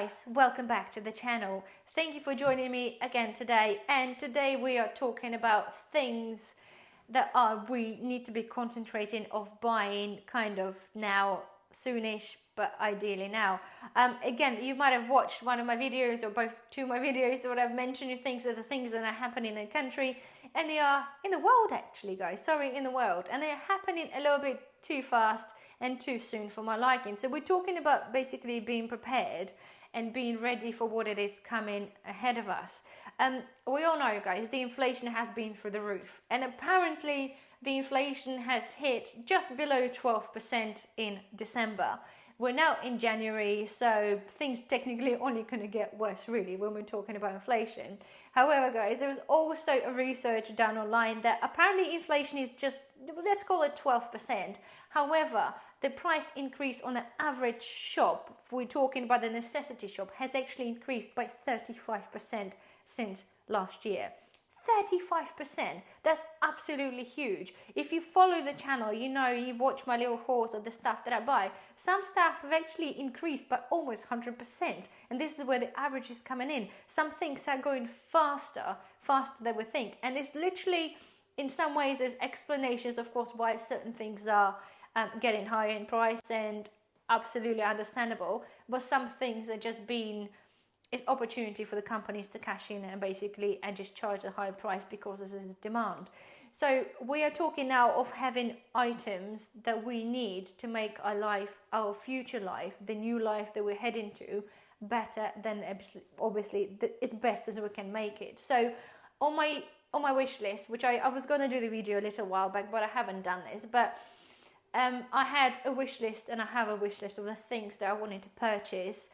guys, welcome back to the channel. Thank you for joining me again today, and today we are talking about things that we need to be concentrating of buying kind of now, soonish, but ideally now. Again, you might have watched one of my videos or both two of my videos where I've mentioned things that are things that are happening in the country, and they are in the world actually, guys, sorry, in the world, and they're happening a little bit too fast and too soon for my liking. So we're talking about basically being prepared and being ready for what it is coming ahead of us. We all know, guys, the inflation has been through the roof, and apparently the inflation has hit just below 12% in December. We're now in January, so things technically only going to get worse really when we're talking about inflation. However, guys, there was also a research done online that apparently inflation is just, let's call it 12%. However, the price increase on the average shop, if we're talking about the necessity shop, has actually increased by 35% since last year. 35%. That's absolutely huge. If you follow the channel, you know, you watch my little horse of the stuff that I buy. Some stuff have actually increased by almost 100%. And this is where the average is coming in. Some things are going faster than we think. And it's literally, in some ways, there's explanations, of course, why certain things are getting higher in price, and absolutely understandable. But some things are just being, it's opportunity for the companies to cash in and basically and just charge a higher price because there's demand. So we are talking now of having items that we need to make our life, our future life, the new life that we're heading to, better than obviously as best as we can make it. So on my wish list, which I was going to do the video a little while back, but I haven't done this, but I had a wish list, and I have a wish list of the things that I wanted to purchase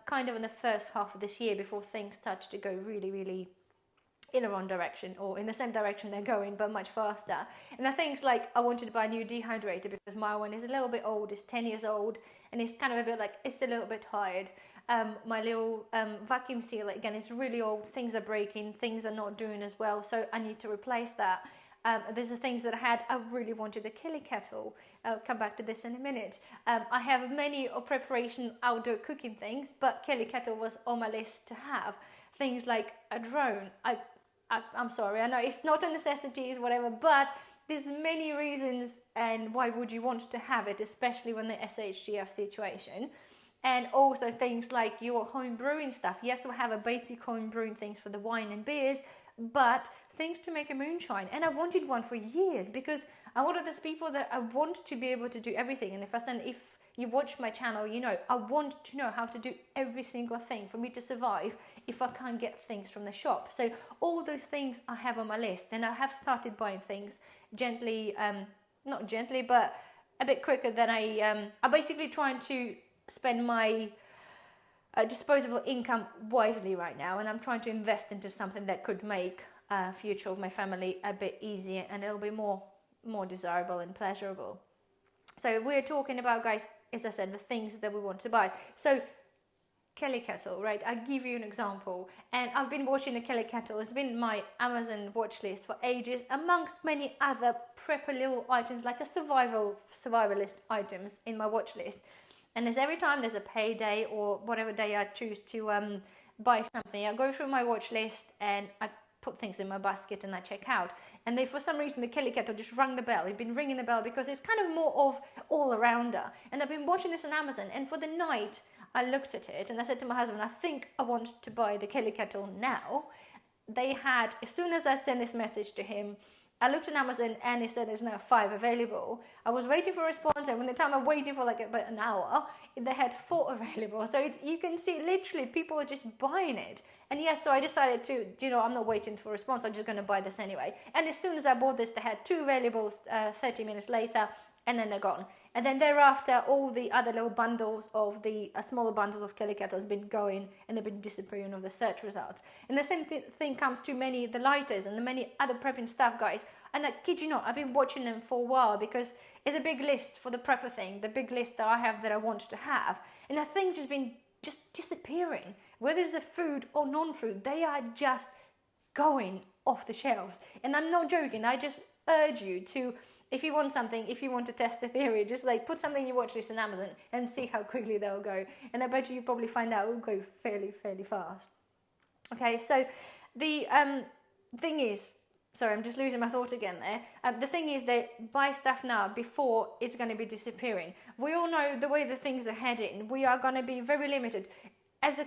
kind of in the first half of this year before things start to go really in the wrong direction, or in the same direction they're going but much faster. And the things like, I wanted to buy a new dehydrator because my one is a little bit old, it's 10 years old, and it's kind of a bit like, it's a little bit tired. My little vacuum sealer, again, it's really old, things are breaking, things are not doing as well, so I need to replace that. There's the things that I had. I really wanted a Kelly kettle. I'll come back to this in a minute. I have many preparation outdoor cooking things, but Kelly kettle was on my list to have. Things like a drone. I'm sorry, I know it's not a necessity, it's whatever, but there's many reasons and why would you want to have it, especially when the SHGF situation. And also things like your home brewing stuff. Yes, we have a basic home brewing things for the wine and beers, but things to make a moonshine. And I wanted one for years because I'm one of those people that I want to be able to do everything. And if you watch my channel, you know, I want to know how to do every single thing for me to survive if I can't get things from the shop. So all those things I have on my list, and I have started buying things gently, not gently, but a bit quicker than I'm basically trying to spend my disposable income wisely right now, and I'm trying to invest into something that could make future of my family a bit easier and it'll be more desirable and pleasurable. So we're talking about, guys, as I said, the things that we want to buy. So Kelly kettle, right? I'll give you an example, and I've been watching the Kelly kettle. It's been my Amazon watch list for ages, amongst many other prepper little items like a survivalist items in my watch list. And as every time there's a payday or whatever day I choose to buy something, I go through my watch list and I put things in my basket and I check out. And they, for some reason, the Kelly kettle just rang the bell. It's been ringing the bell because it's kind of more of all-arounder. And I've been watching this on Amazon, and for the night, I looked at it and I said to my husband, I think I want to buy the Kelly kettle now. They had, as soon as I sent this message to him, I looked on Amazon and it said there's now 5 available. I was waiting for a response, and when the time I'm waiting for like about an hour, they had 4 available. So you can see literally people are just buying it. And yes, so I decided to, you know, I'm not waiting for a response, I'm just going to buy this anyway. And as soon as I bought this, they had 2 available 30 minutes later, and then they're gone. And then thereafter, all the other little bundles of the smaller bundles of Kelly kettles have been going, and they've been disappearing of the search results. And the same thing comes to many the lighters and the many other prepping stuff, guys. And I kid you not, I've been watching them for a while because it's a big list for the prepper thing, the big list that I have that I want to have. And the thing's just been just disappearing. Whether it's a food or non-food, they are just going off the shelves. And I'm not joking, I just urge you to, if you want something, if you want to test the theory, just like put something in your watch list on Amazon and see how quickly they'll go. And I bet you probably find out it will go fairly fast. Okay, so the thing is, sorry, I'm just losing my thought again there. The thing is that buy stuff now before it's going to be disappearing. We all know the way the things are heading. We are going to be very limited as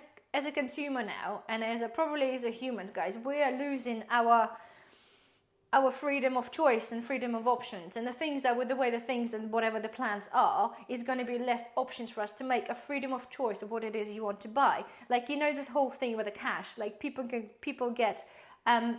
a consumer now, and probably as a human, guys. We are losing our freedom of choice and freedom of options, and the things that with the way the things and whatever the plans are is going to be less options for us to make a freedom of choice of what it is you want to buy. Like, you know, this whole thing with the cash, like people get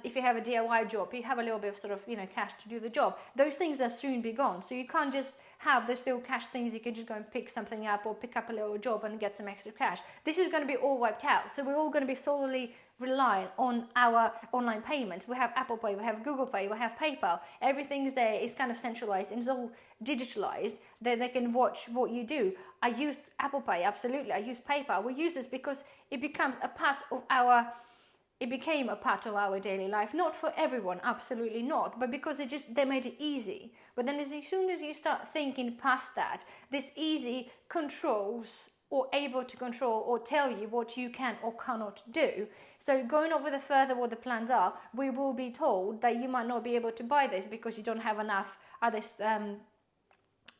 if you have a DIY job, you have a little bit of sort of, you know, cash to do the job. Those things are soon be gone, so you can't just have those little cash things. You can just go and pick something up or pick up a little job and get some extra cash. This is going to be all wiped out, so we're all going to be solely reliant on our online payments. We have Apple Pay, we have Google Pay, we have PayPal. Everything's there, it's kind of centralized and it's all digitalized. Then they can watch what you do. I use Apple Pay, absolutely. I use PayPal. We use this because it becomes a part of it became a part of our daily life. Not for everyone, absolutely not, but because they made it easy. But then as soon as you start thinking past that, this easy controls or able to control or tell you what you can or cannot do. So going over the further what the plans are, we will be told that you might not be able to buy this because you don't have enough other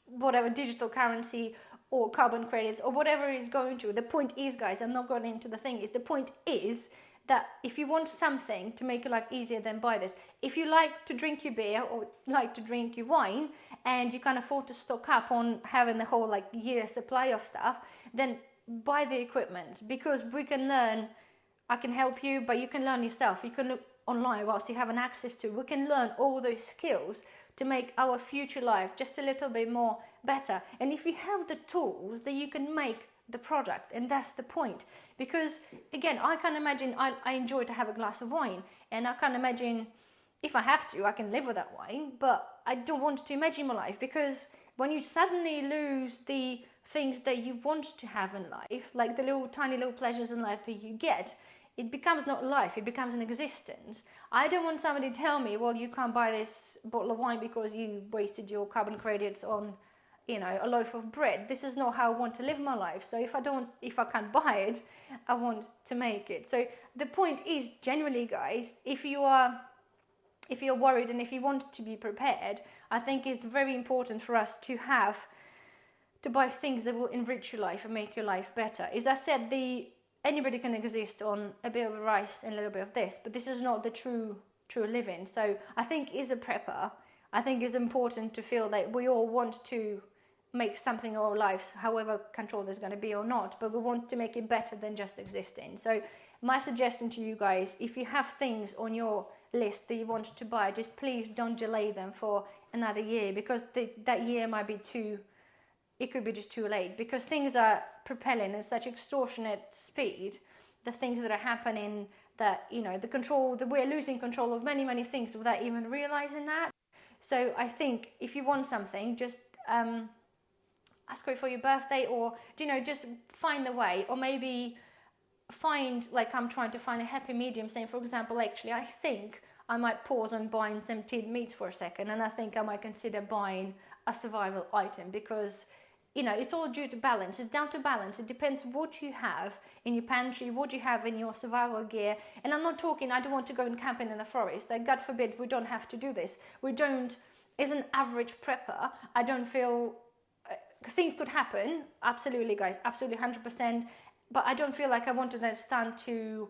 whatever digital currency or carbon credits or whatever is going to. The point is, guys, I'm not going into the thing, is the point is that if you want something to make your life easier, then buy this. If you like to drink your beer or like to drink your wine and you can't afford to stock up on having the whole like year supply of stuff, then buy the equipment, because we can learn. I can help you, but you can learn yourself. You can look online whilst you have an access to. We can learn all those skills to make our future life just a little bit more better. And if you have the tools, then you can make the product, and that's the point. Because again, I can imagine I enjoy to have a glass of wine, and I can imagine if I have to, I can live with that wine, but I don't want to imagine my life, because when you suddenly lose the things that you want to have in life, like the little tiny little pleasures in life that you get, it becomes not life, it becomes an existence. I don't want somebody to tell me, well, you can't buy this bottle of wine because you wasted your carbon credits on, you know, a loaf of bread. This is not how I want to live my life. So if I can't buy it, I want to make it. So the point is, generally, guys, if you're worried and if you want to be prepared, I think it's very important for us to buy things that will enrich your life and make your life better. As I said, anybody can exist on a bit of rice and a little bit of this, but this is not the true living. So I think as a prepper, I think it's important to feel that we all want to make something of our lives, however controlled it's going to be or not, but we want to make it better than just existing. So my suggestion to you guys, if you have things on your list that you want to buy, just please don't delay them for another year, because that year might be it could be just too late, because things are propelling at such extortionate speed, the things that are happening, that, you know, we're losing control of many, many things without even realizing that. So I think if you want something, just ask for it for your birthday, or, you know, just find the way, or maybe find, like I'm trying to find a happy medium, saying, for example, actually, I think I might pause on buying some tinned meat for a second, and I think I might consider buying a survival item, because, you know, it's all due to balance. It's down to balance. It depends what you have in your pantry, what you have in your survival gear. And I'm not talking, I don't want to go and camping in the forest. Like, God forbid, we don't have to do this. We don't, as an average prepper, I don't feel, things could happen. Absolutely, guys, absolutely 100%. But I don't feel like I want to then stand to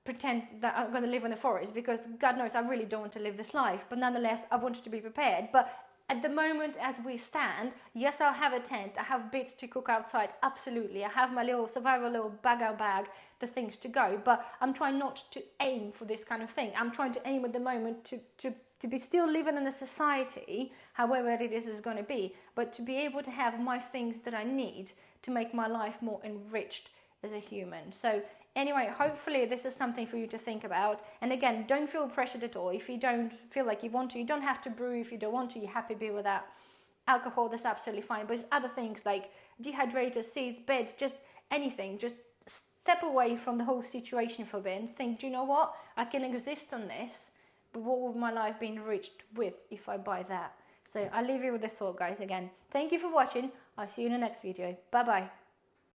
pretend that I'm going to live in the forest, because God knows I really don't want to live this life. But nonetheless, I want to be prepared. But at the moment, as we stand, yes, I'll have a tent. I have bits to cook outside. Absolutely. I have my little survival little bag, the things to go. But I'm trying not to aim for this kind of thing. I'm trying to aim at the moment to be still living in a society, however it is going to be, but to be able to have my things that I need to make my life more enriched as a human. So anyway, hopefully this is something for you to think about. And again, don't feel pressured at all. If you don't feel like you want to, you don't have to brew. If you don't want to, you're happy to be without alcohol, that's absolutely fine. But it's other things like dehydrators, seeds, beds, just anything. Just step away from the whole situation for a bit and think, do you know what? I can exist on this, but what would my life be enriched with if I buy that? So I'll leave you with this thought, guys. Again, thank you for watching. I'll see you in the next video. Bye bye.